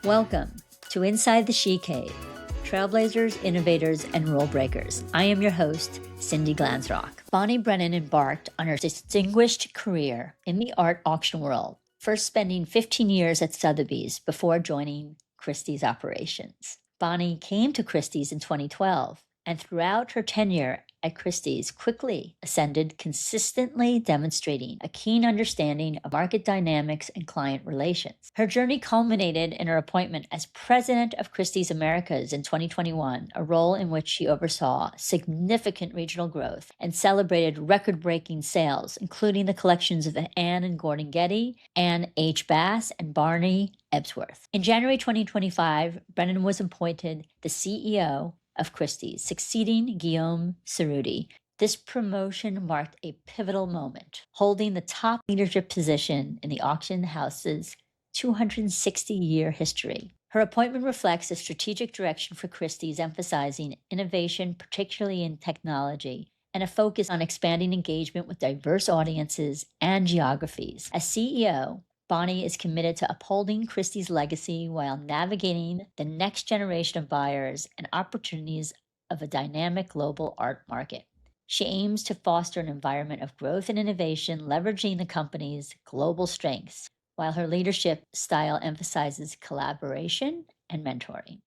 Welcome to Inside the She Cave, Trailblazers, Innovators, and Rule Breakers. I am your host, Cindy Glansrock. Bonnie Brennan embarked on her distinguished career in the art auction world, first spending 15 years at Sotheby's before joining Christie's operations. Bonnie came to Christie's in 2012, and throughout her tenure at Christie's quickly ascended, consistently demonstrating a keen understanding of market dynamics and client relations. Her journey culminated in her appointment as president of Christie's Americas in 2021, a role in which she oversaw significant regional growth and celebrated record-breaking sales, including the collections of Anne and Gordon Getty, Anne H. Bass, and Barney Ebsworth. In January 2025, Brennan was appointed the CEO of Christie's, succeeding Guillaume Cerruti. This promotion marked a pivotal moment, holding the top leadership position in the auction house's 260-year history. Her appointment reflects a strategic direction for Christie's, emphasizing innovation, particularly in technology, and a focus on expanding engagement with diverse audiences and geographies. As CEO, Bonnie is committed to upholding Christie's legacy while navigating the next generation of buyers and opportunities of a dynamic global art market. She aims to foster an environment of growth and innovation, leveraging the company's global strengths, while her leadership style emphasizes collaboration and mentoring.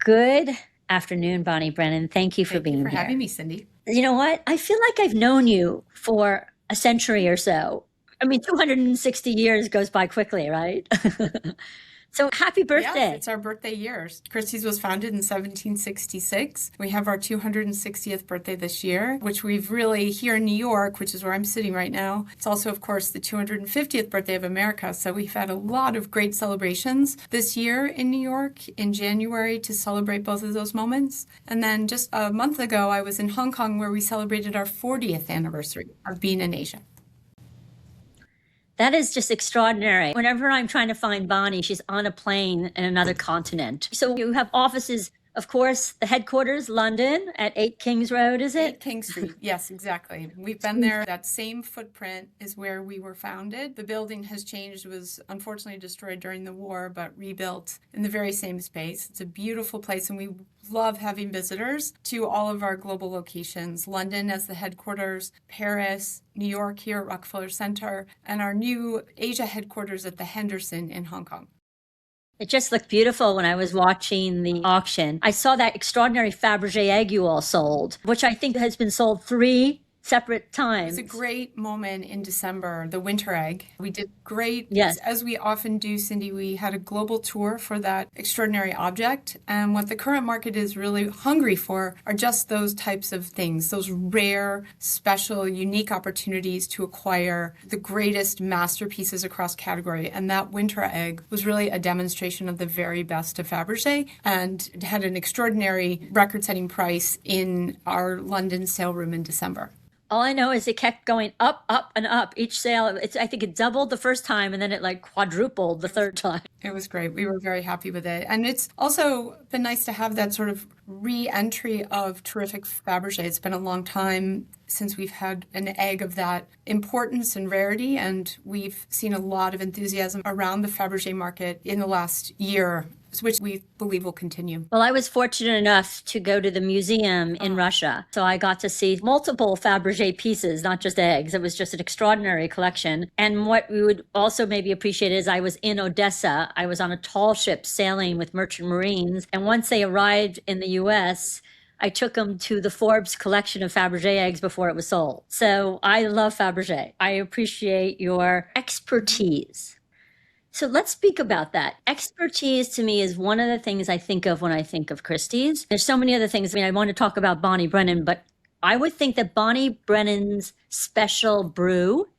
Good afternoon, Bonnie Brennan. Thank you for being here. Thank you for having me, Cindy. You know what? I feel like I've known you for a century or so. I mean, 260 years goes by quickly, right? So happy birthday. Yes, it's our birthday years. Christie's was founded in 1766. We have our 260th birthday this year, which we've really, here in New York, which is where I'm sitting right now, it's also, of course, the 250th birthday of America. So we've had a lot of great celebrations this year in New York in January to celebrate both of those moments. And then just a month ago, I was in Hong Kong where we celebrated our 40th anniversary of being in Asia. That is just extraordinary. Whenever I'm trying to find Bonnie, she's on a plane in another continent. So you have offices, of course, the headquarters, London, at 8 Kings Road, is it? 8 King Street. Yes, exactly. We've been there. That same footprint is where we were founded. The building has changed. It was unfortunately destroyed during the war, but rebuilt in the very same space. It's a beautiful place, and we love having visitors to all of our global locations. London as the headquarters, Paris, New York here at Rockefeller Center, and our new Asia headquarters at the Henderson in Hong Kong. It just looked beautiful when I was watching the auction. I saw that extraordinary Fabergé egg you all sold, which I think has been sold 3 separate times. It was a great moment in December, the winter egg. We did great. Yes. As we often do, Cindy, we had a global tour for that extraordinary object. And what the current market is really hungry for are just those types of things, those rare, special, unique opportunities to acquire the greatest masterpieces across category. And that winter egg was really a demonstration of the very best of Fabergé, and it had an extraordinary record-setting price in our London sale room in December. All I know is it kept going up, up, and up each sale. I think it doubled the first time, and then it like quadrupled the third time. It was great. We were very happy with it. And it's also been nice to have that sort of re-entry of terrific Fabergé. It's been a long time since we've had an egg of that importance and rarity, and we've seen a lot of enthusiasm around the Fabergé market in the last year, which we believe will continue. Well, I was fortunate enough to go to the museum in Russia. So I got to see multiple Fabergé pieces, not just eggs. It was just an extraordinary collection. And what we would also maybe appreciate is I was in Odessa. I was on a tall ship sailing with merchant marines. And once they arrived in the US, I took them to the Forbes collection of Fabergé eggs before it was sold. So I love Fabergé. I appreciate your expertise. So let's speak about that. Expertise to me is one of the things I think of when I think of Christie's. There's so many other things. I mean, I want to talk about Bonnie Brennan, but I would think that Bonnie Brennan's special brew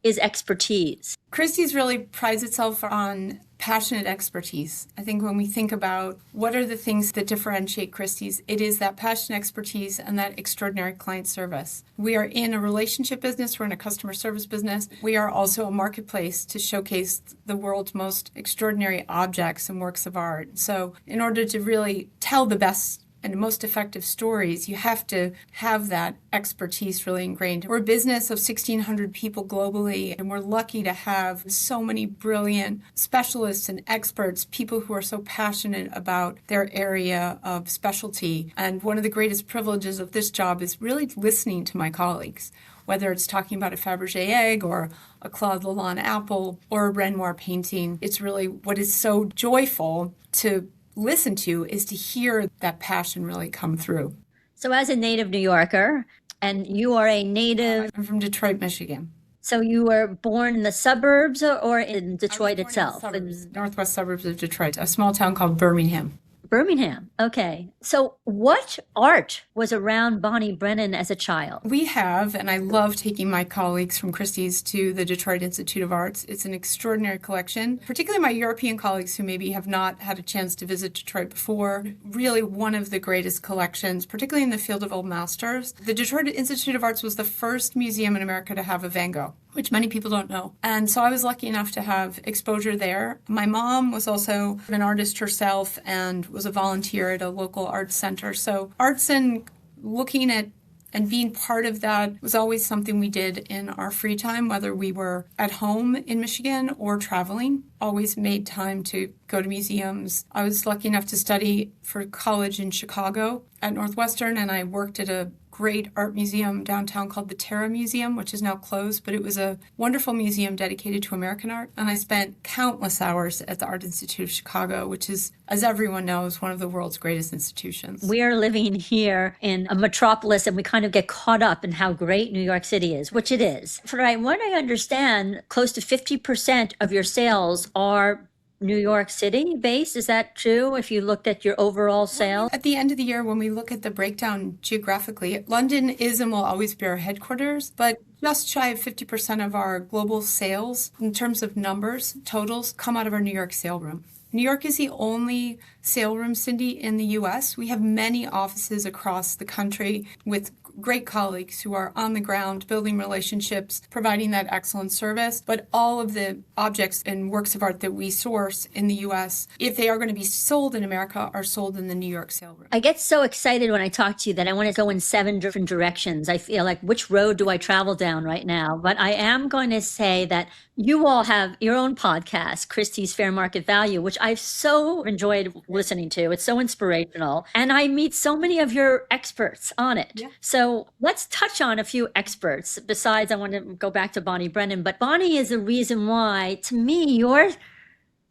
is expertise. Christie's really prides itself on passionate expertise. I think when we think about what are the things that differentiate Christie's, it is that passionate expertise and that extraordinary client service. We are in a relationship business. We're in a customer service business. We are also a marketplace to showcase the world's most extraordinary objects and works of art. So in order to really tell the best and most effective stories, you have to have that expertise really ingrained. We're a business of 1,600 people globally, and we're lucky to have so many brilliant specialists and experts, people who are so passionate about their area of specialty. And one of the greatest privileges of this job is really listening to my colleagues, whether it's talking about a Fabergé egg or a Claude Lalande apple or a Renoir painting. It's really what is so joyful to listen to is to hear that passion really come through. So as a native New Yorker, and you are a native... I'm from Detroit, Michigan. So you were born in the suburbs or in Detroit itself? In the northwest suburbs of Detroit, a small town called Birmingham. Birmingham. Okay. So what art was around Bonnie Brennan as a child? We have, and I love taking my colleagues from Christie's to the Detroit Institute of Arts. It's an extraordinary collection, particularly my European colleagues who maybe have not had a chance to visit Detroit before. Really one of the greatest collections, particularly in the field of old masters. The Detroit Institute of Arts was the first museum in America to have a Van Gogh, which many people don't know. And so I was lucky enough to have exposure there. My mom was also an artist herself and was a volunteer at a local arts center. So arts and looking at and being part of that was always something we did in our free time, whether we were at home in Michigan or traveling. Always made time to go to museums. I was lucky enough to study for college in Chicago at Northwestern, and I worked at a great art museum downtown called the Terra Museum, which is now closed, but it was a wonderful museum dedicated to American art. And I spent countless hours at the Art Institute of Chicago, which is, as everyone knows, one of the world's greatest institutions. We are living here in a metropolis, and we kind of get caught up in how great New York City is, which it is. For what I understand, close to 50% of your sales are New York City based. Is that true if you looked at your overall sales? At the end of the year, when we look at the breakdown geographically, London is and will always be our headquarters, but just shy of 50% of our global sales, in terms of numbers, totals, come out of our New York sale room. New York is the only sale room, Cindy, in the U.S. We have many offices across the country with great colleagues who are on the ground, building relationships, providing that excellent service. But all of the objects and works of art that we source in the U.S., if they are going to be sold in America, are sold in the New York sale room. I get so excited when I talk to you that I want to go in 7 different directions. I feel like, which road do I travel down right now? But I am going to say that you all have your own podcast, Christie's Fair Market Value, which I've so enjoyed listening to. It's so inspirational. And I meet so many of your experts on it. Yeah. So let's touch on a few experts. Besides, I want to go back to Bonnie Brennan. But Bonnie is the reason why, to me, your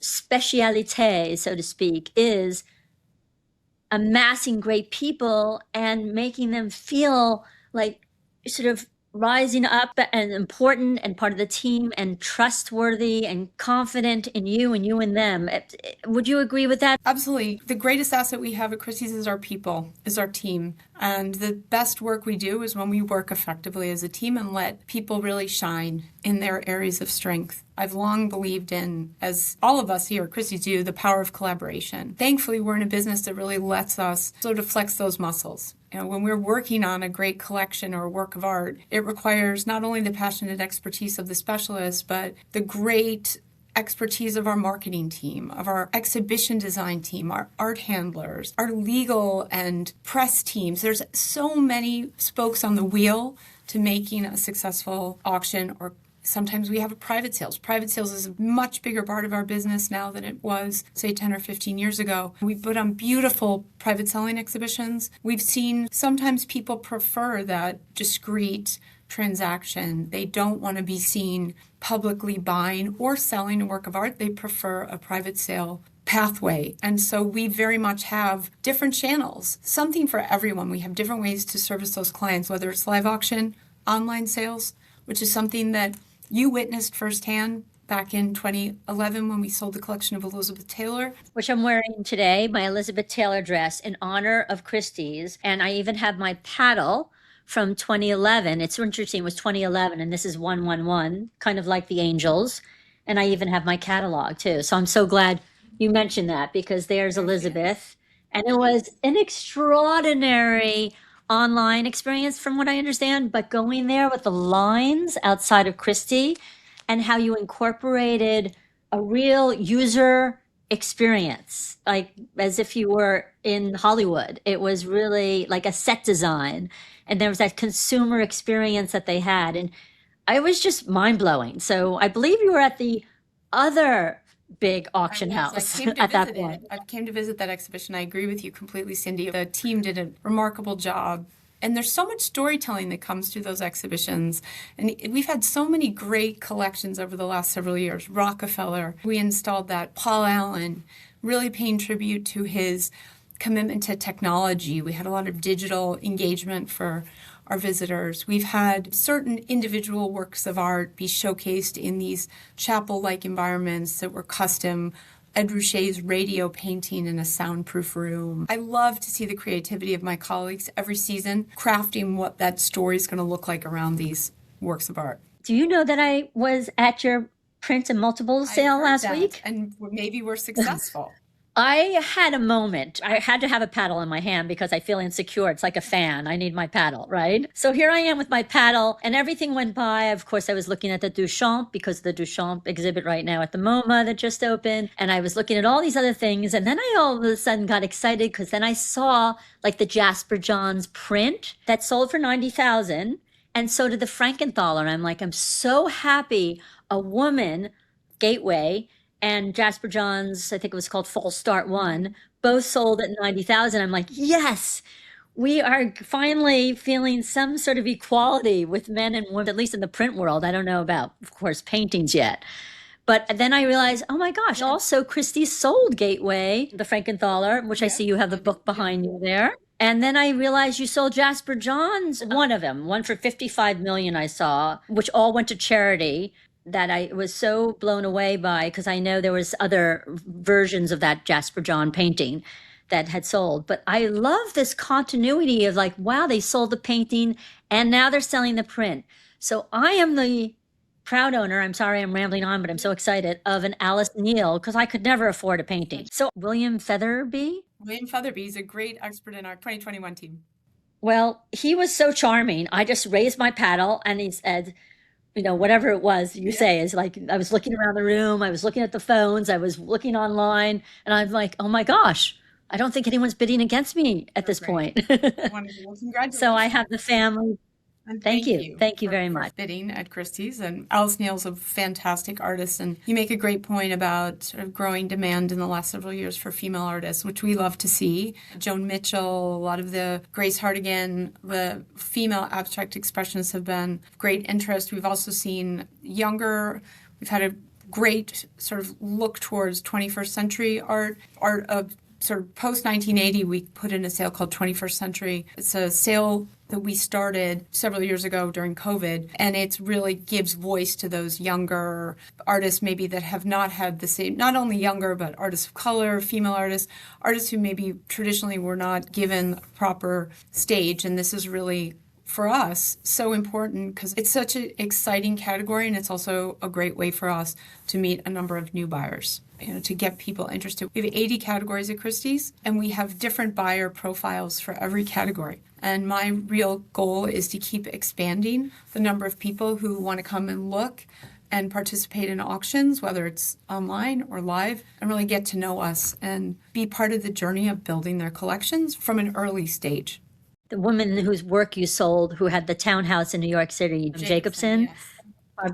specialité, so to speak, is amassing great people and making them feel like sort of rising up and important and part of the team and trustworthy and confident in you and you in them. Would you agree with that? Absolutely. The greatest asset we have at Christie's is our people, is our team. And the best work we do is when we work effectively as a team and let people really shine in their areas of strength. I've long believed in, as all of us here at Christie's do, the power of collaboration. Thankfully, we're in a business that really lets us sort of flex those muscles. You know, when we're working on a great collection or a work of art, it requires not only the passionate expertise of the specialist, but the great expertise of our marketing team, of our exhibition design team, our art handlers, our legal and press teams. There's so many spokes on the wheel to making a successful auction, or sometimes we have a private sales. Private sales is a much bigger part of our business now than it was, say, 10 or 15 years ago. We put on beautiful private selling exhibitions. We've seen sometimes people prefer that discreet transaction. They don't want to be seen publicly buying or selling a work of art. They prefer a private sale pathway. And so we very much have different channels, something for everyone. We have different ways to service those clients, whether it's live auction, online sales, which is something that you witnessed firsthand back in 2011 when we sold the collection of Elizabeth Taylor. Which I'm wearing today, my Elizabeth Taylor dress in honor of Christie's. And I even have my paddle from 2011. It's interesting, it was 2011, and this is 111, kind of like the Angels. And I even have my catalog too. So I'm so glad you mentioned that, because there's Elizabeth. And it was an extraordinary online experience from what I understand, but going there with the lines outside of Christie and how you incorporated a real user experience, like as if you were in Hollywood. It was really like a set design. And there was that consumer experience that they had. And I was just mind blowing. So I believe you were at the other big auction house at that point. I came to visit that exhibition. I agree with you completely, Cindy. The team did a remarkable job. And there's so much storytelling that comes through those exhibitions. And we've had so many great collections over the last several years. Rockefeller, we installed that. Paul Allen, really paying tribute to his commitment to technology. We had a lot of digital engagement for our visitors. We've had certain individual works of art be showcased in these chapel-like environments that were custom. Ed Ruscha's radio painting in a soundproof room. I love to see the creativity of my colleagues every season crafting what that story is going to look like around these works of art. Do you know that I was at your print and multiple sale last week? And maybe we're successful. I had a moment. I had to have a paddle in my hand because I feel insecure. It's like a fan. I need my paddle, right? So here I am with my paddle and everything went by. Of course, I was looking at the Duchamp because the Duchamp exhibit right now at the MoMA that just opened. And I was looking at all these other things. And then I all of a sudden got excited because then I saw like the Jasper Johns print that sold for $90,000. And so did the Frankenthaler. I'm like, I'm so happy a woman, Gateway, and Jasper Johns, I think it was called False Start 1, both sold at $90,000. I'm like, yes, we are finally feeling some sort of equality with men and women, at least in the print world. I don't know about, of course, paintings yet. But then I realized, oh my gosh, also Christie sold Gateway, the Frankenthaler, which I see you have the book behind you there. And then I realized you sold Jasper Johns, one of them, one for $55 million I saw, which all went to charity. That I was so blown away by because I know there was other versions of that Jasper John painting that had sold. But I love this continuity of like, wow, they sold the painting and now they're selling the print. So I am the proud owner, I'm sorry I'm rambling on, but I'm so excited, of an Alice Neal because I could never afford a painting. So William Featherby? William Featherby is a great expert in our 2021 team. Well, he was so charming. I just raised my paddle and he said, you know, whatever it was you say is like, I was looking around the room, I was looking at the phones, I was looking online, and I'm like, oh my gosh, I don't think anyone's bidding against me at this point. Wonderful. Congratulations. So I have the family. And thank you. Thank you very much. Bidding at Christie's. And Alice Neal's a fantastic artist. And you make a great point about sort of growing demand in the last several years for female artists, which we love to see. Joan Mitchell, a lot of the Grace Hartigan, the female abstract expressionists have been great interest. We've also seen we've had a great sort of look towards 21st century art of sort of post-1980, we put in a sale called 21st Century. It's a sale that we started several years ago during COVID, and it really gives voice to those younger artists maybe that have not had the same, not only younger, but artists of color, female artists who maybe traditionally were not given a proper stage. And this is really, for us, so important because it's such an exciting category, and it's also a great way for us to meet a number of new buyers, to get people interested. We have 80 categories at Christie's, and we have different buyer profiles for every category. And my real goal is to keep expanding the number of people who want to come and look and participate in auctions, whether it's online or live, and really get to know us and be part of the journey of building their collections from an early stage. The woman whose work you sold, who had the townhouse in New York City, Jacobson. Yes.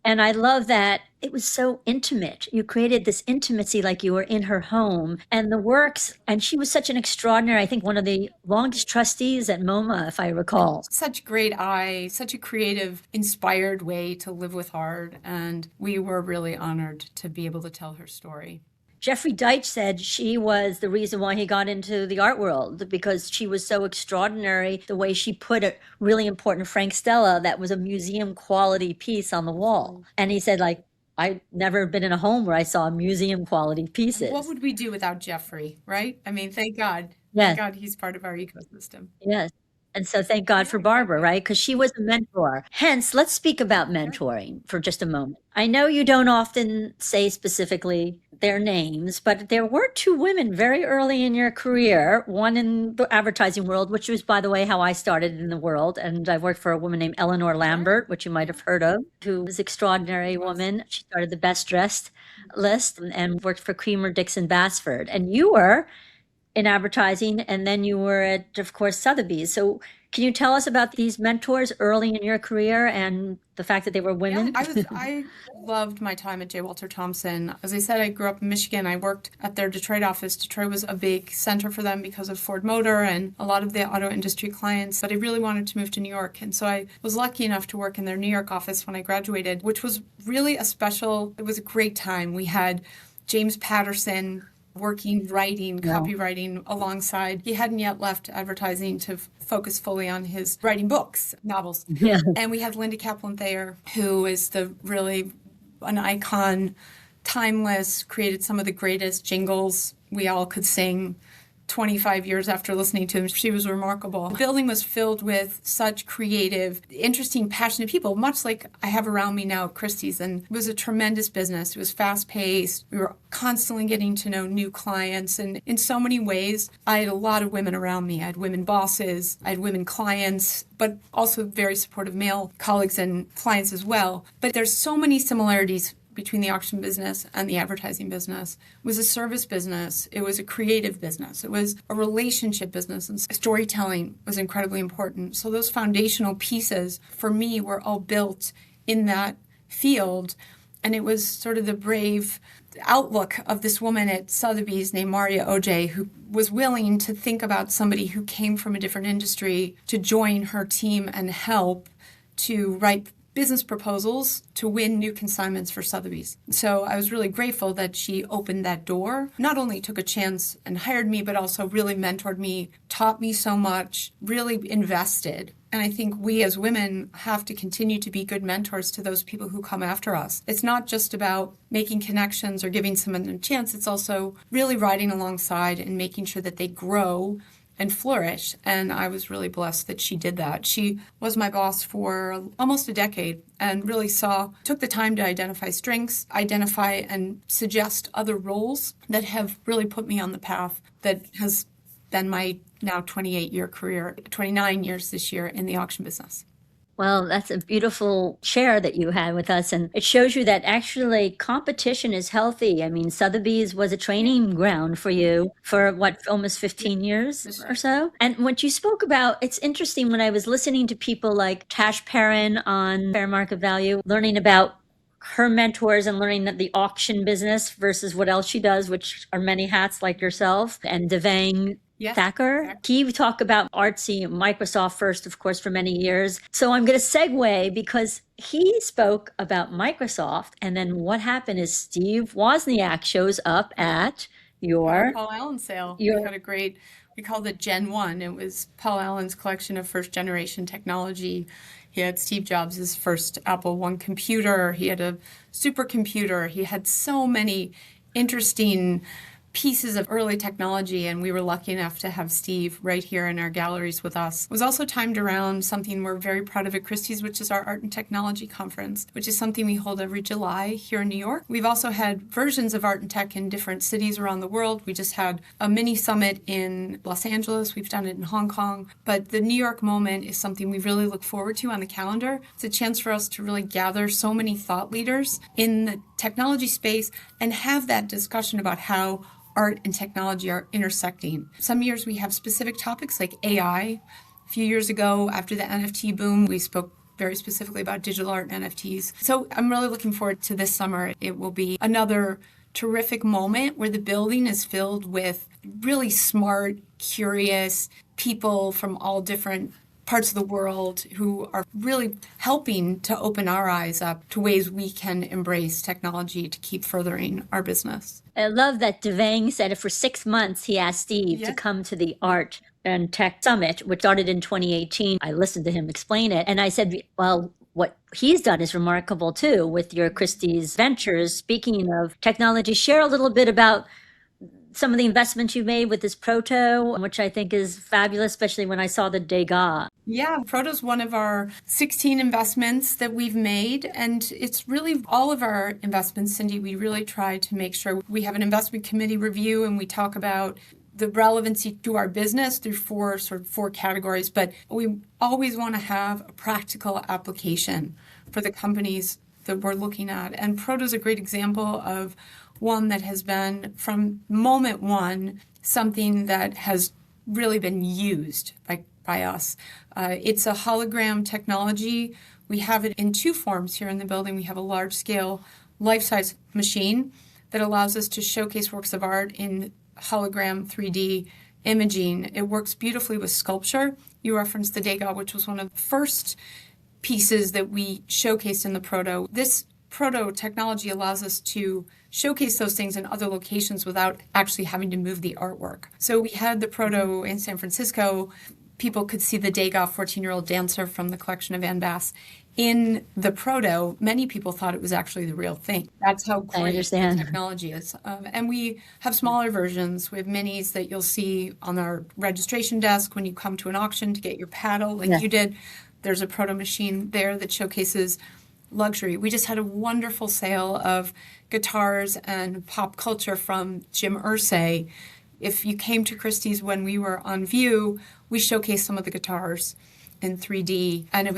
And I love that it was so intimate. You created this intimacy like you were in her home and the works. And she was such an extraordinary, I think one of the longest trustees at MoMA, if I recall. Such great eye, such a creative, inspired way to live with art. And we were really honored to be able to tell her story. Jeffrey Deitch said she was the reason why he got into the art world because she was so extraordinary, the way she put a really important Frank Stella that was a museum quality piece on the wall. And he said, like, I've never been in a home where I saw museum quality pieces. What would we do without Jeffrey, right? I mean, thank God. Yes. Thank God he's part of our ecosystem. Yes. And so thank God for Barbara, right? Because she was a mentor. Hence, let's speak about mentoring for just a moment. I know you don't often say specifically their names, but there were two women very early in your career, one in the advertising world, which was, by the way, how I started in the world. And I worked for a woman named Eleanor Lambert, which you might have heard of, who was an extraordinary woman. She started the best dressed list and worked for Creamer Dixon Basford. And you were in advertising, and then you were at, of course, Sotheby's. So can you tell us about these mentors early in your career and the fact that they were women? Yeah, I loved my time at J. Walter Thompson. As I said, I grew up in Michigan. I worked at their Detroit office. Detroit was a big center for them because of Ford Motor and a lot of the auto industry clients. But I really wanted to move to New York. And so I was lucky enough to work in their New York office when I graduated, which was really it was a great time. We had James Patterson working, writing, copywriting alongside. He hadn't yet left advertising to focus fully on his writing books, novels. Yeah. And we had Linda Kaplan Thayer, who is really an icon, timeless, created some of the greatest jingles we all could sing 25 years after listening to him. She was remarkable. The building was filled with such creative, interesting, passionate people, much like I have around me now at Christie's. And it was a tremendous business. It was fast-paced. We were constantly getting to know new clients. And in so many ways, I had a lot of women around me. I had women bosses. I had women clients, but also very supportive male colleagues and clients as well. But there's so many similarities between the auction business and the advertising business. It was a service business. It was a creative business. It was a relationship business. And storytelling was incredibly important. So those foundational pieces for me were all built in that field. And it was sort of the brave outlook of this woman at Sotheby's named Maria Oj, who was willing to think about somebody who came from a different industry to join her team and help to write business proposals to win new consignments for Sotheby's. So I was really grateful that she opened that door, not only took a chance and hired me, but also really mentored me, taught me so much, really invested. And I think we as women have to continue to be good mentors to those people who come after us. It's not just about making connections or giving someone a chance. It's also really riding alongside and making sure that they grow and flourish. And I was really blessed that she did that. She was my boss for almost a decade and really took the time to identify strengths, identify and suggest other roles that have really put me on the path that has been my now 28-year career, 29 years this year in the auction business. Well, that's a beautiful share that you had with us. And it shows you that actually competition is healthy. I mean, Sotheby's was a training ground for you for almost 15 years or so. And what you spoke about, it's interesting when I was listening to people like Tash Perrin on Fair Market Value, learning about her mentors and learning that the auction business versus what else she does, which are many hats like yourself, and Devang Thacker. He talked about artsy Microsoft first, of course, for many years. So I'm going to segue because he spoke about Microsoft. And then what happened is Steve Wozniak shows up at your Paul Allen sale. We called it Gen 1. It was Paul Allen's collection of first generation technology. He had Steve Jobs' first Apple I computer. He had a supercomputer. He had so many interesting pieces of early technology, and we were lucky enough to have Steve right here in our galleries with us. It was also timed around something we're very proud of at Christie's, which is our Art and Technology Conference, which is something we hold every July here in New York. We've also had versions of art and tech in different cities around the world. We just had a mini summit in Los Angeles. We've done it in Hong Kong. But the New York moment is something we really look forward to on the calendar. It's a chance for us to really gather so many thought leaders in the technology space and have that discussion about how art and technology are intersecting. Some years we have specific topics like AI. A few years ago, after the NFT boom, we spoke very specifically about digital art and NFTs. So I'm really looking forward to this summer. It will be another terrific moment where the building is filled with really smart, curious people from all different parts of the world who are really helping to open our eyes up to ways we can embrace technology to keep furthering our business. I love that Devang said for 6 months he asked Steve to come to the Art and Tech Summit, which started in 2018. I listened to him explain it, and I said, well, what he's done is remarkable too with your Christie's ventures. Speaking of technology, share a little bit about some of the investments you made with this Proto, which I think is fabulous, especially when I saw the Degas. Yeah, Proto's one of our 16 investments that we've made. And it's really all of our investments, Cindy, we really try to make sure we have an investment committee review and we talk about the relevancy to our business through four categories. But we always want to have a practical application for the companies that we're looking at. And Proto's a great example of one that has been, from moment one, something that has really been used by us. It's a hologram technology. We have it in two forms here in the building. We have a large-scale, life-size machine that allows us to showcase works of art in hologram 3D imaging. It works beautifully with sculpture. You referenced the Degas, which was one of the first pieces that we showcased in the Proto. This Proto technology allows us to showcase those things in other locations without actually having to move the artwork. So we had the Proto in San Francisco. People could see the Degas 14-year-old dancer from the collection of Handbags. In the Proto, many people thought it was actually the real thing. That's how great the technology is. And we have smaller versions. We have minis that you'll see on our registration desk when you come to an auction to get your paddle like you did. There's a Proto machine there that showcases luxury. We just had a wonderful sale of guitars and pop culture from Jim Irsay. If you came to Christie's when we were on view, we showcased some of the guitars in 3D, and it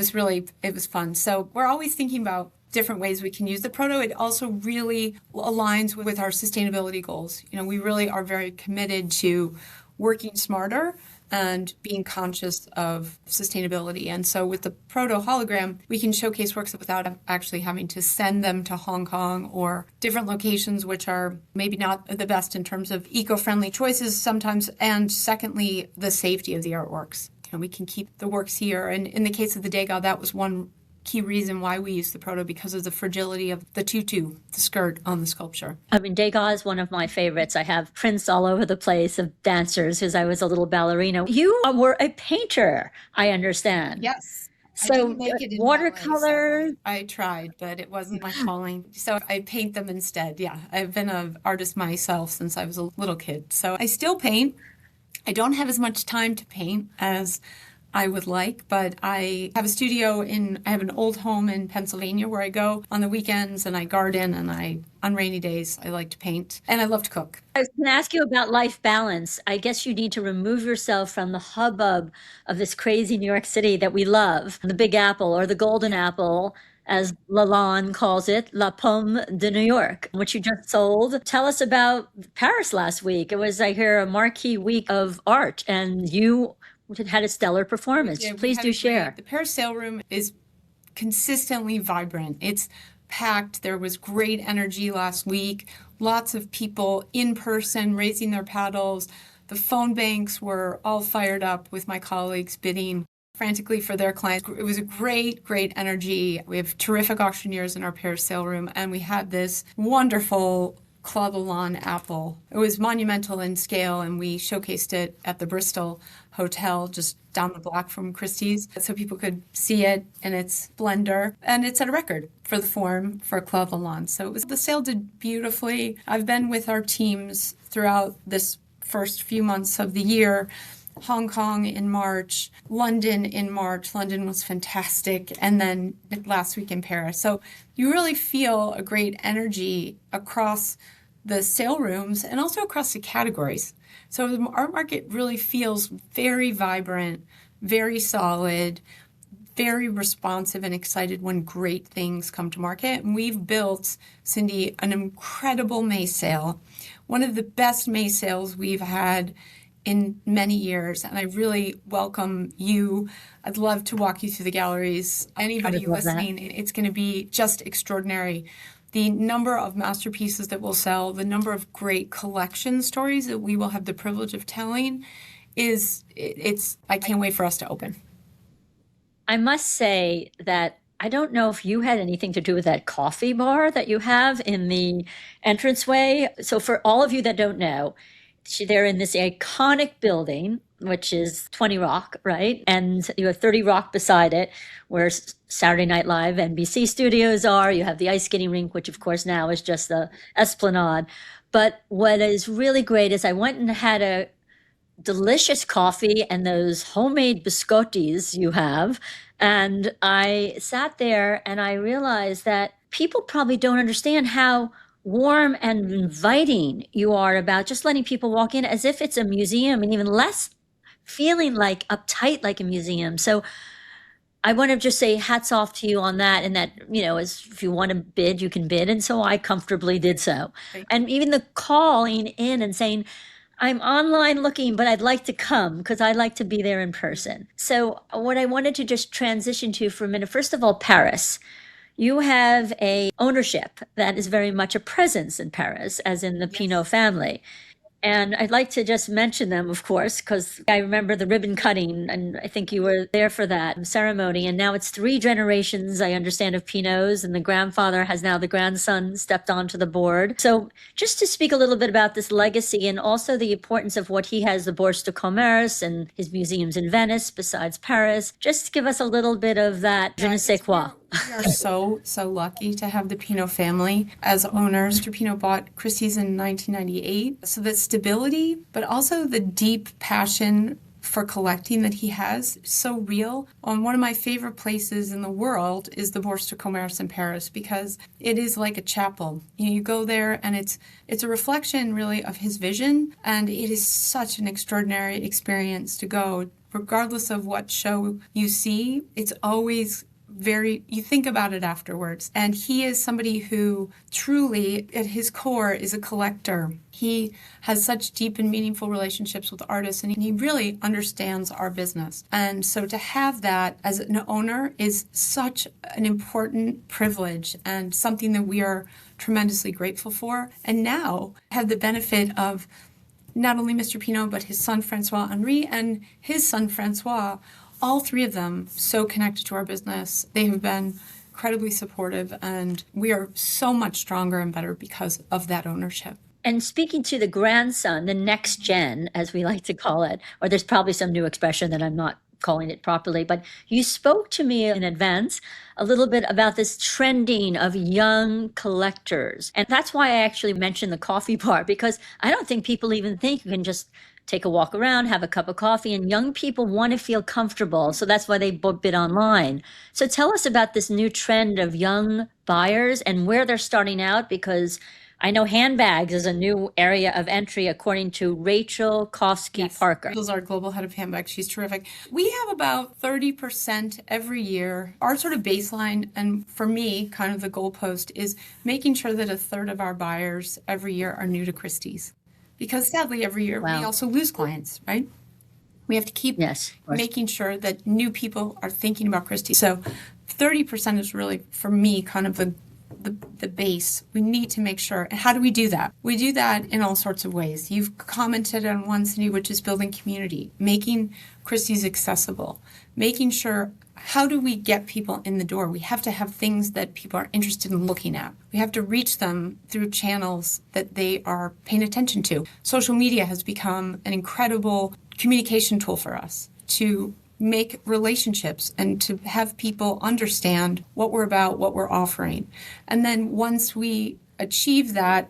was fun. So we're always thinking about different ways we can use the Proto. It also really aligns with our sustainability goals. We really are very committed to working smarter and being conscious of sustainability. And so with the Proto hologram, we can showcase works without actually having to send them to Hong Kong or different locations, which are maybe not the best in terms of eco-friendly choices sometimes. And secondly, the safety of the artworks. We can keep the works here. And in the case of the Degas, that was one key reason why we use the Proto, because of the fragility of the tutu, the skirt on the sculpture. I mean, Degas is one of my favorites. I have prints all over the place of dancers because I was a little ballerina. You were a painter, I understand. Yes. So watercolor. I tried, but it wasn't my calling. So I paint them instead. Yeah, I've been an artist myself since I was a little kid. So I still paint. I don't have as much time to paint as I would like, but I have a studio I have an old home in Pennsylvania where I go on the weekends and I garden, and on rainy days, I like to paint, and I love to cook. I was going to ask you about life balance. I guess you need to remove yourself from the hubbub of this crazy New York City that we love, the Big Apple or the Golden Apple, as Lalonde calls it, La Pomme de New York, which you just sold. Tell us about Paris last week. It was, I hear, a marquee week of art, and you had a stellar performance. Please do share. The Paris sale room is consistently vibrant. It's packed. There was great energy last week. Lots of people in person raising their paddles. The phone banks were all fired up with my colleagues bidding frantically for their clients. It was a great energy. We have terrific auctioneers in our Paris sale room, and we had this wonderful Claude Lalonde apple. It was monumental in scale, and we showcased it at the Bristol Hotel just down the block from Christie's so people could see it in its splendor. And it set a record for the form for Claude Lalonde. So the sale did beautifully. I've been with our teams throughout this first few months of the year. Hong Kong in March, London in March. London was fantastic. And then last week in Paris. So you really feel a great energy across the sale rooms and also across the categories. So the art market really feels very vibrant, very solid, very responsive and excited when great things come to market. And we've built, Cindy, an incredible May sale, one of the best May sales we've had in many years, and I really welcome you. I'd love to walk you through the galleries. Anybody listening, it's going to be just extraordinary. The number of masterpieces that we'll sell, the number of great collection stories that we will have the privilege of telling I can't wait for us to open. I must say that I don't know if you had anything to do with that coffee bar that you have in the entranceway. So for all of you that don't know, they're in this iconic building, which is 20 Rock, right? And you have 30 Rock beside it, where Saturday Night Live, NBC studios are. You have the ice skating rink, which of course now is just the Esplanade. But what is really great is I went and had a delicious coffee and those homemade biscottis you have. And I sat there and I realized that people probably don't understand how warm and inviting you are about just letting people walk in as if it's a museum, and even less feeling like uptight like a museum. So I want to just say hats off to you on that, and that, as if you want to bid, you can bid. And so I comfortably did so. And even the calling in and saying, I'm online looking, but I'd like to come because I'd like to be there in person. So what I wanted to just transition to for a minute, first of all, Paris. You have a ownership that is very much a presence in Paris, as in the Pinot family. And I'd like to just mention them, of course, because I remember the ribbon cutting, and I think you were there for that ceremony. And now it's 3 generations, I understand, of Pinots, and the grandfather has now the grandson stepped onto the board. So just to speak a little bit about this legacy and also the importance of what he has, the Bourse de Commerce and his museums in Venice besides Paris, just give us a little bit of that je ne sais quoi. We are so lucky to have the Pinot family as owners. Mr. Pinot bought Christie's in 1998. So the stability, but also the deep passion for collecting that he has, so real. One of my favorite places in the world is the Bourse de Commerce in Paris, because it is like a chapel. You go there and it's a reflection really of his vision, and it is such an extraordinary experience to go. Regardless of what show you see, it's always you think about it afterwards. And he is somebody who truly, at his core, is a collector. He has such deep and meaningful relationships with artists, and he really understands our business. And so to have that as an owner is such an important privilege and something that we are tremendously grateful for. And now have the benefit of not only Mr. Pinot, but his son, Francois Henri, and his son, Francois, all 3 of them so connected to our business. They have been incredibly supportive, and we are so much stronger and better because of that ownership. And speaking to the grandson, the next gen, as we like to call it, or there's probably some new expression that I'm not calling it properly, but you spoke to me in advance a little bit about this trending of young collectors. And that's why I actually mentioned the coffee part, because I don't think people even think you can just take a walk around, have a cup of coffee, and young people want to feel comfortable. So that's why they bid online. So tell us about this new trend of young buyers and where they're starting out, because I know handbags is a new area of entry, according to Rachel Kofsky-Parker. Rachel's our global head of handbags. She's terrific. We have about 30% every year. Our sort of baseline, and for me, kind of the goalpost, is making sure that 1/3 of our buyers every year are new to Christie's. Because sadly, every year we also lose clients, right? We have to keep making sure that new people are thinking about Christie. So 30% is really, for me, kind of the base. We need to make sure. And how do we do that? We do that in all sorts of ways. You've commented on one, Cindy, which is building community, making Christie's accessible, making sure, how do we get people in the door? We have to have things that people are interested in looking at. We have to reach them through channels that they are paying attention to. Social media has become an incredible communication tool for us to make relationships and to have people understand what we're about, what we're offering. And then once we achieve that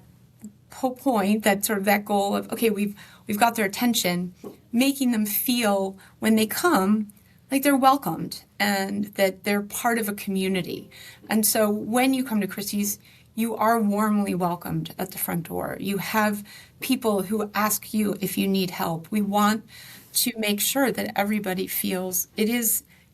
whole point, that sort of that goal of, okay, we've got their attention, making them feel when they come like they're welcomed and that they're part of a community. And so when you come to Christie's, you are warmly welcomed at the front door. You have people who ask you if you need help. We want to make sure that everybody feels it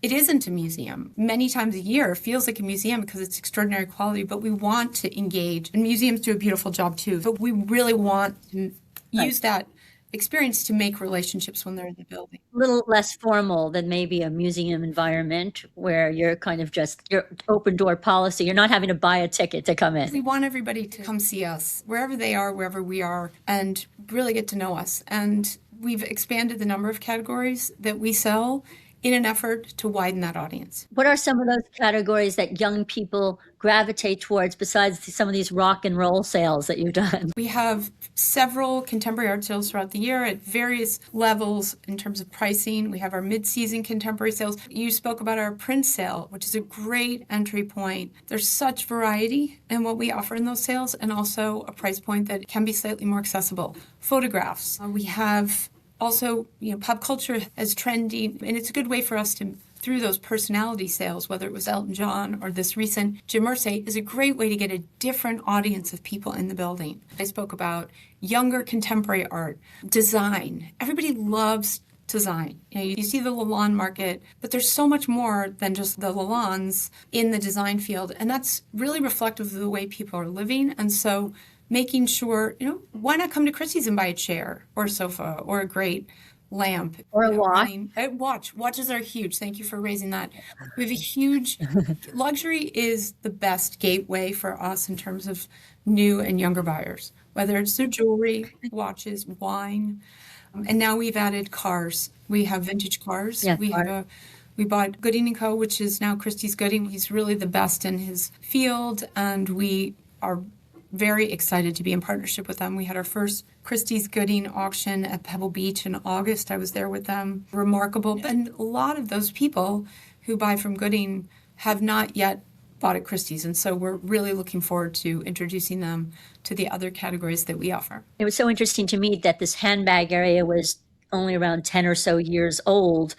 isn't a museum. Many times a year it feels like a museum because it's extraordinary quality, but we want to engage. And museums do a beautiful job too. But we really want to use that experience to make relationships when they're in the building. A little less formal than maybe a museum environment where you're kind of just your open door policy. You're not having to buy a ticket to come in. We want everybody to come see us wherever they are, wherever we are, and really get to know us. And we've expanded the number of categories that we sell in an effort to widen that audience. What are some of those categories that young people gravitate towards besides some of these rock and roll sales that you've done? We have several contemporary art sales throughout the year at various levels in terms of pricing. We have our mid-season contemporary sales. You spoke about our print sale, which is a great entry point. There's such variety in what we offer in those sales, and also a price point that can be slightly more accessible. Photographs. We have also, pop culture as trending, and it's a good way for us to, through those personality sales, whether it was Elton John or this recent Jim Irsay, is a great way to get a different audience of people in the building. I spoke about younger contemporary art, design. Everybody loves design. You see the Lalonde market, but there's so much more than just the Lalondes in the design field, and that's really reflective of the way people are living. And so making sure, why not come to Christie's and buy a chair or a sofa or a great lamp or a watch. Watches are huge. Thank you for raising that. We have a huge luxury is the best gateway for us in terms of new and younger buyers, whether it's their jewelry, watches, wine, and now we've added cars. We have vintage cars. Yeah, we bought Gooding & Co., which is now Christie's Gooding. He's really the best in his field, and we are very excited to be in partnership with them. We had our first Christie's Gooding auction at Pebble Beach in August. I was there with them. Remarkable. And a lot of those people who buy from Gooding have not yet bought at Christie's. And so we're really looking forward to introducing them to the other categories that we offer. It was so interesting to me that this handbag area was only around 10 or so years old,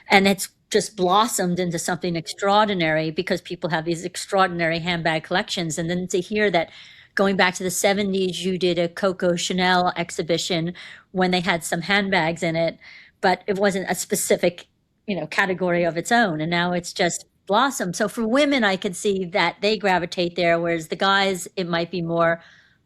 and it's just blossomed into something extraordinary because people have these extraordinary handbag collections. And then to hear that going back to the 70s, you did a Coco Chanel exhibition when they had some handbags in it, but it wasn't a specific, category of its own. And now it's just blossomed. So for women, I could see that they gravitate there, whereas the guys, it might be more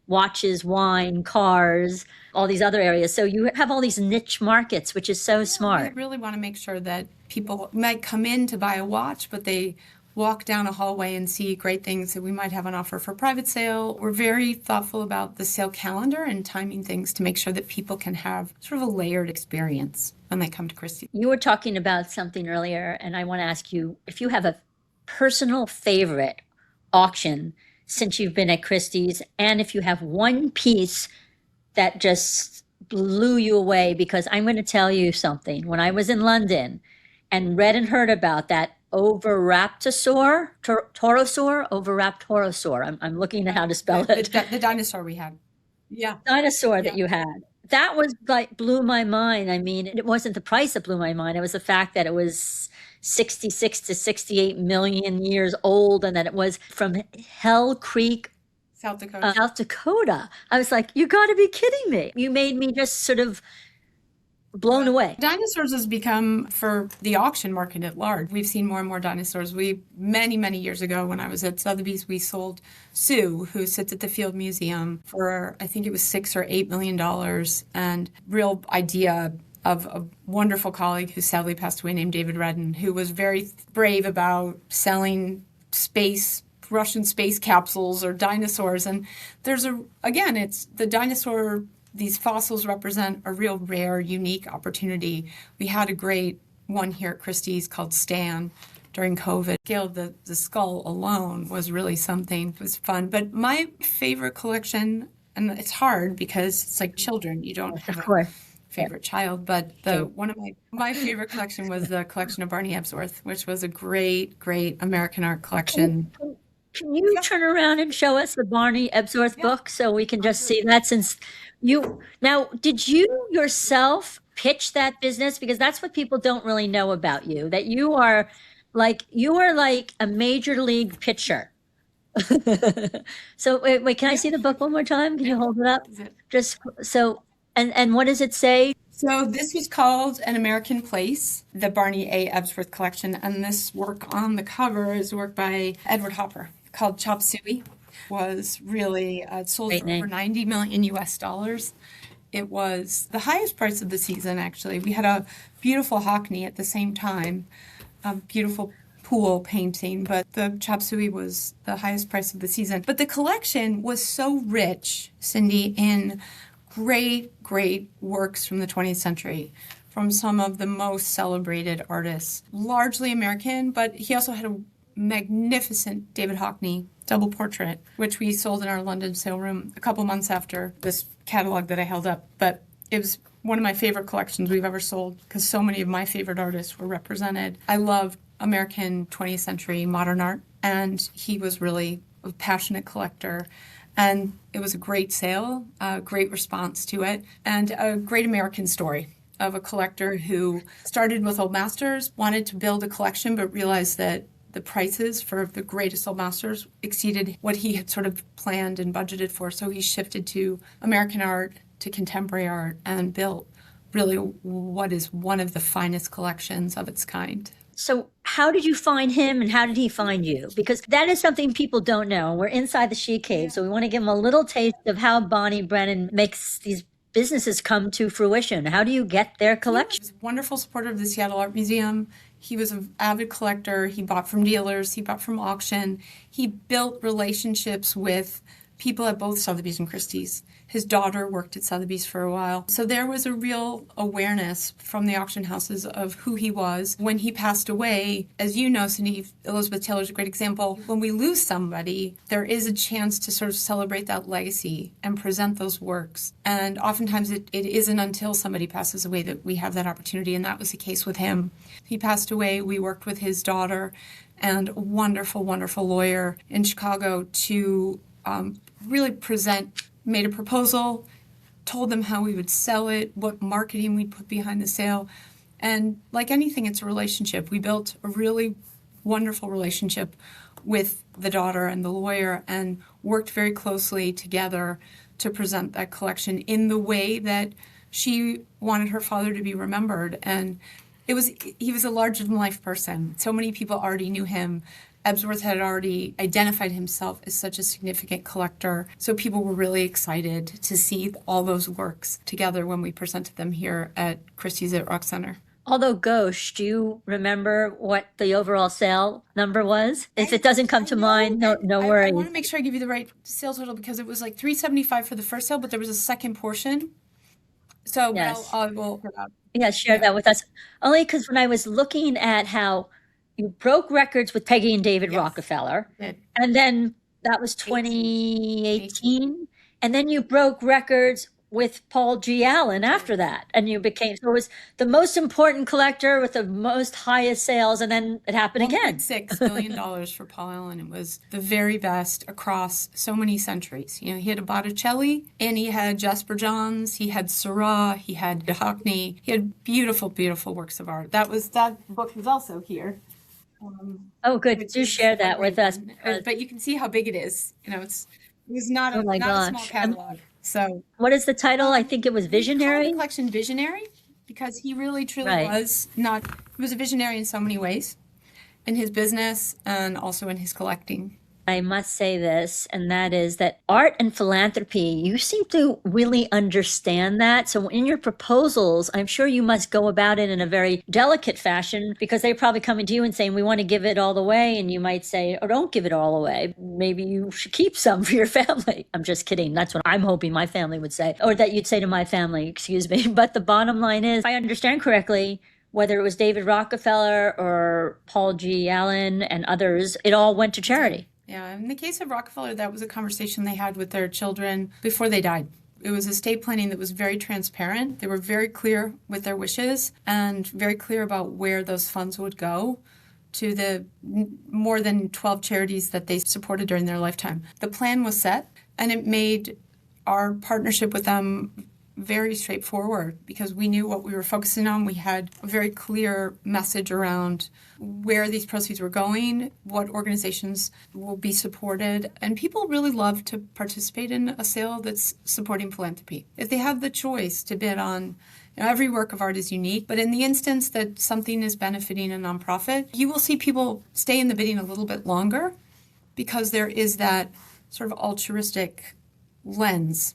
watches, wine, cars, all these other areas. So you have all these niche markets, which is so smart. We really want to make sure that people might come in to buy a watch, but they walk down a hallway and see great things that we might have on offer for private sale. We're very thoughtful about the sale calendar and timing things to make sure that people can have sort of a layered experience when they come to Christie. You were talking about something earlier, and I want to ask you if you have a personal favorite auction since you've been at Christie's, and if you have one piece that just blew you away, because I'm going to tell you something. When I was in London and read and heard about that overraptosaur, I'm looking at how to spell it. The dinosaur we had. Yeah. Dinosaur that you had. That was blew my mind. I mean, it wasn't the price that blew my mind. It was the fact that it was 66 to 68 million years old, and that it was from Hell Creek, South Dakota. South Dakota. I was like, you got to be kidding me. You made me just sort of blown away. Dinosaurs has become, for the auction market at large, we've seen more and more dinosaurs. Many years ago when I was at Sotheby's, we sold Sue, who sits at the Field Museum, for I think it was $6 or $8 million, and real idea of a wonderful colleague who sadly passed away named David Redden, who was very brave about selling Russian space capsules or dinosaurs. And it's the dinosaur. These fossils represent a real rare, unique opportunity. We had a great one here at Christie's called Stan during COVID. The skull alone was really something. It was fun. But my favorite collection, and it's hard because it's like children. You don't have a favorite child, but one of my favorite collection was the collection of Barney Ebsworth, which was a great American art collection. Can you turn around and show us the Barney Ebsworth book so we can just see that? Since did you yourself pitch that business? Because that's what people don't really know about you, that you are like a major league pitcher. So wait, can I see the book one more time? Can you hold it up? Just so, and what does it say? So this was called An American Place, the Barney A. Ebsworth collection, and this work on the cover is work by Edward Hopper called Chop Suey. Was really sold for over $90 million US. It was the highest price of the season, actually. We had a beautiful Hockney at the same time, a beautiful pool painting, but the Chop Suey was the highest price of the season. But the collection was so rich, Cindy, in great works from the 20th century. from some of the most celebrated artists, largely American, but he also had a magnificent David Hockney double portrait, which we sold in our London sale room a couple months after this catalog that I held up. But it was one of my favorite collections we've ever sold because so many of my favorite artists were represented. I love American 20th century modern art, and he was really a passionate collector. And it was a great sale, a great response to it, and a great American story of a collector who started with old masters, wanted to build a collection, but realized that the prices for the greatest old masters exceeded what he had sort of planned and budgeted for. So he shifted to American art, to contemporary art, and built really what is one of the finest collections of its kind. So how did you find him and how did he find you? Because that is something people don't know. We're inside the She Cave, so we want to give them a little taste of how Bonnie Brennan makes these businesses come to fruition. How do you get their collection? He was a wonderful supporter of the Seattle Art Museum. He was an avid collector. He bought from dealers. He bought from auction. He built relationships with people at both Sotheby's and Christie's. His daughter worked at Sotheby's for a while. So there was a real awareness from the auction houses of who he was. When he passed away, as you know, Cindy, Elizabeth Taylor's a great example. When we lose somebody, there is a chance to sort of celebrate that legacy and present those works. And oftentimes it isn't until somebody passes away that we have that opportunity, and that was the case with him. He passed away. We worked with his daughter and a wonderful, wonderful lawyer in Chicago to really made a proposal, told them how we would sell it, what marketing we'd put behind the sale. And like anything, it's a relationship. We built a really wonderful relationship with the daughter and the lawyer and worked very closely together to present that collection in the way that she wanted her father to be remembered. And he was a larger-than-life person. So many people already knew him. Ebsworth had already identified himself as such a significant collector, so people were really excited to see all those works together when we presented them here at Christie's at Rock Center. Although Ghosh, do you remember what the overall sale number was? If it doesn't come to mind, no worries. I want to make sure I give you the right sales total because it was like $375 for the first sale, but there was a second portion. So yes. I will share that with us. Only because when I was looking at how you broke records with Peggy and David Rockefeller, and then that was 2018, and then you broke records with Paul G. Allen after that, and you became, so it was the most important collector with the most highest sales, and then it happened again. $1.6 billion for Paul Allen. It was the very best across so many centuries. You know, he had a Botticelli, and he had Jasper Johns, he had Seurat, he had Hockney, he had beautiful, beautiful works of art. That book was also here. Oh, good. Do share that with us. But you can see how big it is. You know, it was not a small catalog. So what is the title? I think it was Visionary. The collection Visionary, because he really truly was he was a visionary in so many ways, in his business and also in his collecting. I must say this, and that is that art and philanthropy, you seem to really understand that. So in your proposals, I'm sure you must go about it in a very delicate fashion because they're probably coming to you and saying, we want to give it all away. And you might say, oh, don't give it all away. Maybe you should keep some for your family. I'm just kidding. That's what I'm hoping my family would say, or that you'd say to my family, excuse me. But the bottom line is, if I understand correctly, whether it was David Rockefeller or Paul G. Allen and others, it all went to charity. Yeah, in the case of Rockefeller, that was a conversation they had with their children before they died. It was estate planning that was very transparent. They were very clear with their wishes and very clear about where those funds would go to the more than 12 charities that they supported during their lifetime. The plan was set, and it made our partnership with them very straightforward because we knew what we were focusing on. We had a very clear message around where these proceeds were going, what organizations will be supported, and people really love to participate in a sale that's supporting philanthropy. If they have the choice to bid on, every work of art is unique, but in the instance that something is benefiting a nonprofit, you will see people stay in the bidding a little bit longer because there is that sort of altruistic lens.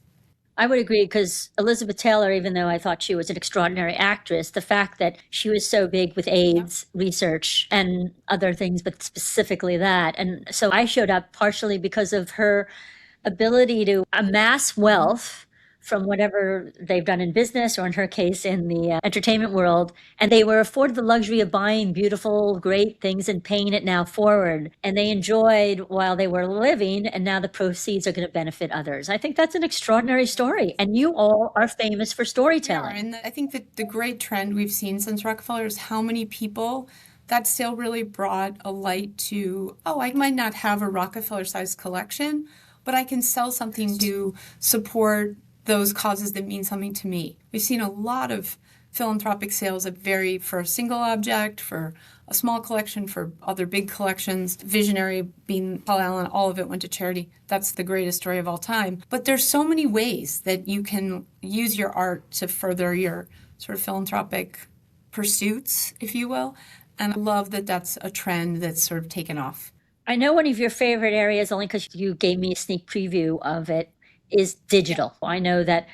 I would agree because Elizabeth Taylor, even though I thought she was an extraordinary actress, the fact that she was so big with AIDS research and other things, but specifically that. And so I showed up partially because of her ability to amass wealth from whatever they've done in business, or in her case, in the entertainment world. And they were afforded the luxury of buying beautiful, great things and paying it now forward. And they enjoyed while they were living, and now the proceeds are going to benefit others. I think that's an extraordinary story. And you all are famous for storytelling. And I think that the great trend we've seen since Rockefeller is how many people that sale really brought a light to, oh, I might not have a Rockefeller-sized collection, but I can sell something to support those causes that mean something to me. We've seen a lot of philanthropic sales that vary for a single object, for a small collection, for other big collections. Visionary being Paul Allen, all of it went to charity. That's the greatest story of all time. But there's so many ways that you can use your art to further your sort of philanthropic pursuits, if you will. And I love that that's a trend that's sort of taken off. I know one of your favorite areas, only because you gave me a sneak preview of it, is digital. I know that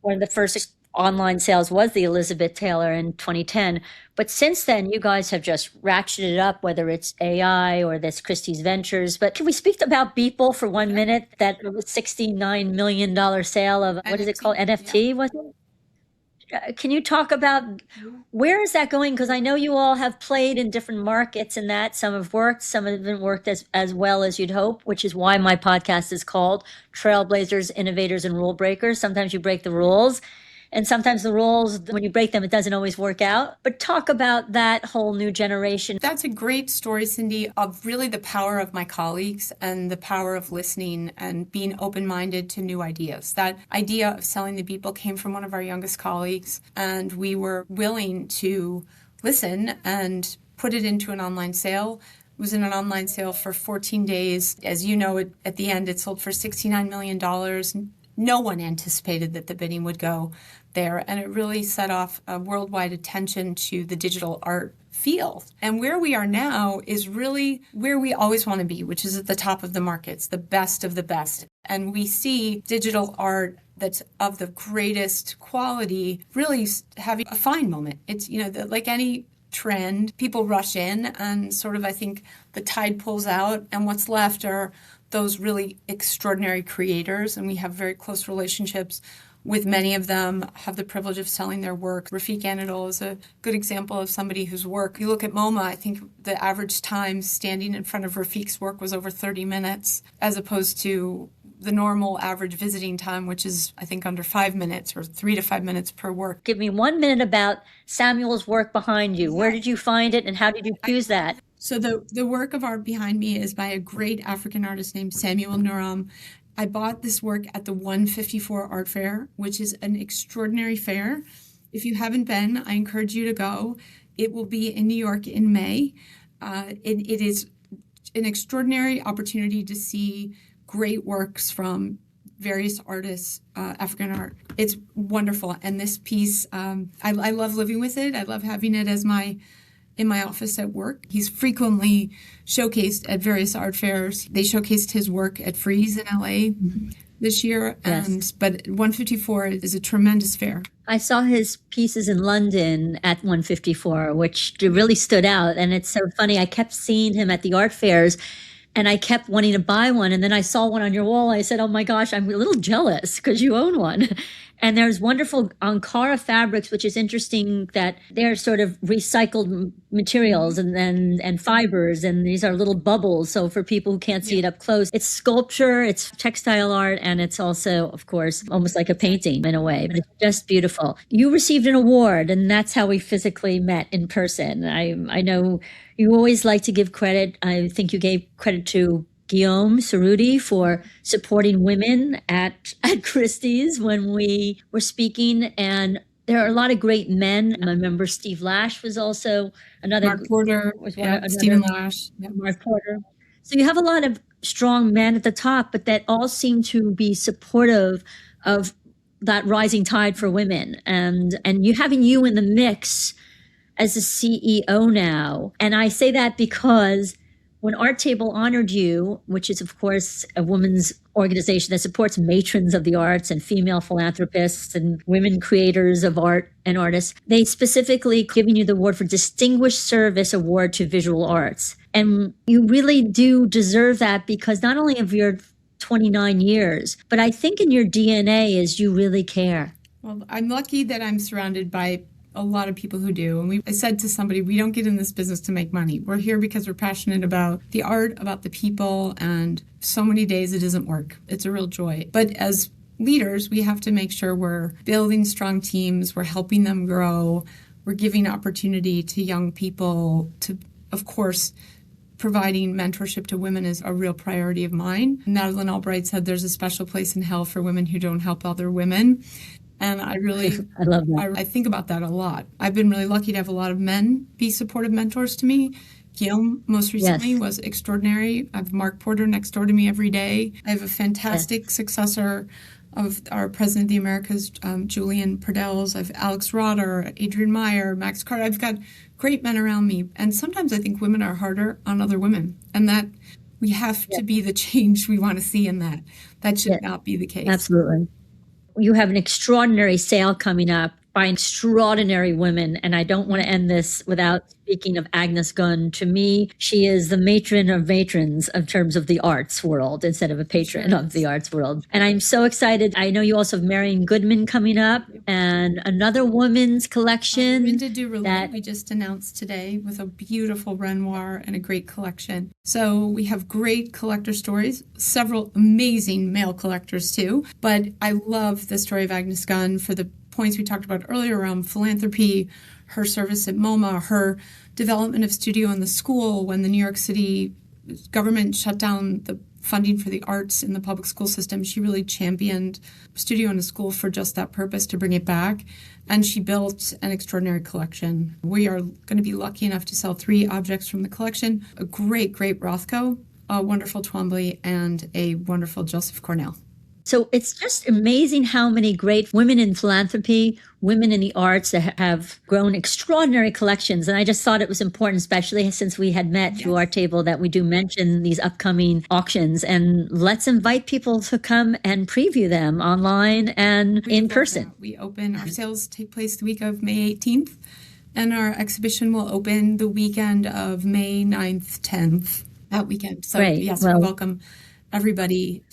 one of the first online sales was the Elizabeth Taylor in 2010. But since then, you guys have just ratcheted it up, whether it's AI or this Christie's Ventures. But can we speak about Beeple for 1 minute? That $69 million sale of, what is it called? NFT, was it? Can you talk about where is that going? Because I know you all have played in different markets, and that some have worked, some haven't worked as well as you'd hope, which is why my podcast is called Trailblazers, Innovators, and Rule Breakers. Sometimes you break the rules, and sometimes the rules, when you break them, it doesn't always work out. But talk about that whole new generation. That's a great story, Cindy, of really the power of my colleagues and the power of listening and being open-minded to new ideas. That idea of selling the Beeple came from one of our youngest colleagues, and we were willing to listen and put it into an online sale. It was in an online sale for 14 days. As you know, at the end, it sold for $69 million. No one anticipated that the bidding would go there, and it really set off a worldwide attention to the digital art field. And where we are now is really where we always want to be, which is at the top of the markets, the best of the best. And we see digital art that's of the greatest quality really having a fine moment. It's, like any trend, people rush in and sort of, I think, the tide pulls out, and what's left are those really extraordinary creators, and we have very close relationships with many of them, have the privilege of selling their work. Rafik Anadol is a good example of somebody whose work, you look at MoMA, I think the average time standing in front of Rafik's work was over 30 minutes, as opposed to the normal average visiting time, which is, I think, under 5 minutes or 3 to 5 minutes per work. Give me 1 minute about Samuel's work behind you. Where did you find it, and how did you choose that? So the work of art behind me is by a great African artist named Samuel Nuram. I bought this work at the 154 Art Fair, which is an extraordinary fair. If you haven't been, I encourage you to go. It will be in New York in May. It is an extraordinary opportunity to see great works from various artists, African art. It's wonderful. And this piece, I love living with it. I love having it as in my office at work. He's frequently showcased at various art fairs. They showcased his work at Frieze in LA this year. Yes. But 154 is a tremendous fair. I saw his pieces in London at 154, which really stood out. And it's so funny. I kept seeing him at the art fairs, and I kept wanting to buy one. And then I saw one on your wall. I said, oh my gosh, I'm a little jealous because you own one. And there's wonderful Ankara fabrics, which is interesting that they're sort of recycled materials and fibers, and these are little bubbles. So for people who can't see it up close, it's sculpture, it's textile art, and it's also, of course, almost like a painting in a way, but it's just beautiful. You received an award, and that's how we physically met in person. I know you always like to give credit. I think you gave credit to Guillaume Cerruti for supporting women at Christie's when we were speaking. And there are a lot of great men. I remember Steve Lash was also another. Mark Porter, Stephen Lash. Yeah. Mark Porter. So you have a lot of strong men at the top, but that all seem to be supportive of that rising tide for women. And you having you in the mix as a CEO now. And I say that because when Art Table honored you, which is, of course, a women's organization that supports matrons of the arts and female philanthropists and women creators of art and artists, they specifically giving you the award for Distinguished Service Award to Visual Arts. And you really do deserve that because not only of your 29 years. But I think in your DNA is you really care. Well, I'm lucky that I'm surrounded by a lot of people who do. And I said to somebody, we don't get in this business to make money. We're here because we're passionate about the art, about the people, and so many days it doesn't work. It's a real joy. But as leaders, we have to make sure we're building strong teams, we're helping them grow, we're giving opportunity to young people, to, of course, providing mentorship to women is a real priority of mine. Madeleine Albright said there's a special place in hell for women who don't help other women. And I love that. I think about that a lot. I've been really lucky to have a lot of men be supportive mentors to me. Guillaume, most recently, was extraordinary. I have Mark Porter next door to me every day. I have a fantastic successor of our President of the Americas, Julian Perdells. I have Alex Rotter, Adrian Meyer, Max Carter. I've got great men around me. And sometimes I think women are harder on other women. And that we have to be the change we want to see in that. That should not be the case. Absolutely. You have an extraordinary sale coming up by extraordinary women. And I don't want to end this without speaking of Agnes Gunn. To me, she is the matron of matrons in terms of the arts world instead of a patron of the arts world. And I'm so excited. I know you also have Marion Goodman coming up and another women's collection. Rinda Durulé, we just announced today with a beautiful Renoir and a great collection. So we have great collector stories, several amazing male collectors too. But I love the story of Agnes Gunn for the points we talked about earlier around philanthropy, her service at MoMA, her development of studio in the school when the New York City government shut down the funding for the arts in the public school system. She really championed studio in a school for just that purpose, to bring it back. And she built an extraordinary collection. We are going to be lucky enough to sell 3 objects from the collection, a great Rothko, a wonderful Twombly, and a wonderful Joseph Cornell. So it's just amazing how many great women in philanthropy, women in the arts that have grown extraordinary collections. And I just thought it was important, especially since we had met through our table, that we do mention these upcoming auctions. And let's invite people to come and preview them online and in person. We open, our sales take place the week of May 18th, and our exhibition will open the weekend of May 9th, 10th, that weekend. So Great. Yes, we welcome everybody.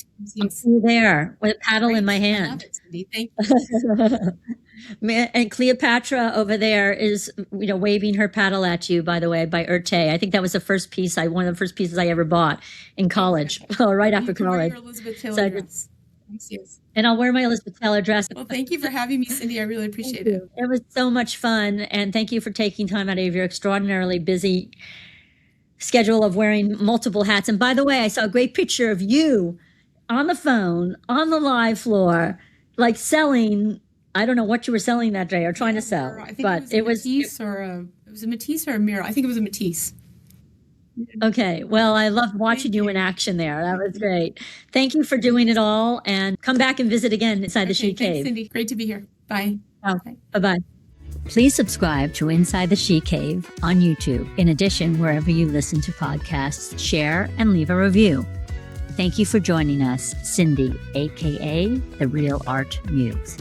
I'll see you there with a paddle in my hand. Thank you. And Cleopatra over there is, waving her paddle at you, by the way, by Urte. I think that was the first piece, one of the first pieces I ever bought in college, right after college. Elizabeth Taylor dress. And I'll wear my Elizabeth Taylor dress. Well, thank you for having me, Cindy. I really appreciate it. It was so much fun. And thank you for taking time out of your extraordinarily busy schedule of wearing multiple hats. And by the way, I saw a great picture of you on the phone, on the live floor, like selling, I don't know what you were selling that day or trying to sell. I think it was a Matisse or a mural. I think it was a Matisse. Okay. Well, I loved watching you in action there. That was great. Thank you for doing it all, and come back and visit again inside the She Cave. Thanks, Cindy. Great to be here. Bye. Bye-bye. Please subscribe to Inside the She Cave on YouTube. In addition, wherever you listen to podcasts, share and leave a review. Thank you for joining us, Cindy, aka the Real Art Muse.